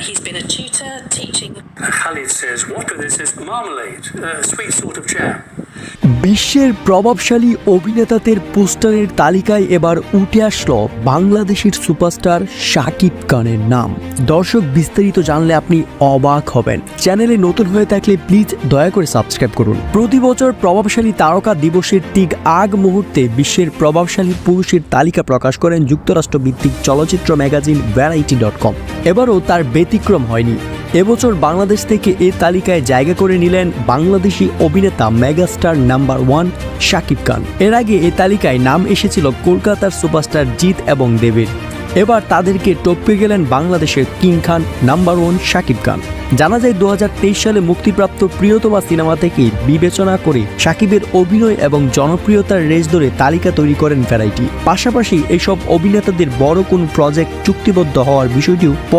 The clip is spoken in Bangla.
he's been a tutor, teaching. Khalid says, what with this is marmalade, a sweet sort of jam. বিশ্বের প্রভাবশালী অভিনেতাদের পোস্টারের তালিকায় এবার উঠে আসলো বাংলাদেশের সুপারস্টার শাকিব খানের নাম। দর্শক, বিস্তারিত জানলে আপনি অবাক হবেন। চ্যানেলে নতুন হয়ে থাকলে প্লিজ দয়া করে সাবস্ক্রাইব করুন। প্রতি বছর প্রভাবশালী তারকা দিবসের ঠিক আগ মুহূর্তে বিশ্বের প্রভাবশালী পুরুষের তালিকা প্রকাশ করেন যুক্তরাষ্ট্র ভিত্তিক চলচ্চিত্র ম্যাগাজিন ভ্যারাইটি.com। এবারও তার ব্যতিক্রম হয়নি। এবছর বাংলাদেশ থেকে এই তালিকায় জায়গা করে নিলেন বাংলাদেশি অভিনেতা মেগাস্টার নাম্বার 1 শাকিব খান। এর আগে এই তালিকায় নাম এসেছিল কলকাতার সুপারস্টার জিৎ এবং দেবের। এবার তাদেরকে টপকে গেলেন বাংলাদেশের কিং খান নাম্বার 1 শাকিব খান। জানা যায় 2023 সালে মুক্তিপ্রাপ্ত প্রিয়তমা সিনেমা থেকে বিবেচনা করে শাকিবের অভিনয় এবং জনপ্রিয়তার রেস ধরে তালিকা তৈরি করেন ভ্যারাইটি। পাশাপাশি এসব অভিনেতাদের বড় কোন প্রজেক্ট চুক্তিবদ্ধ হওয়ার বিষয়টিও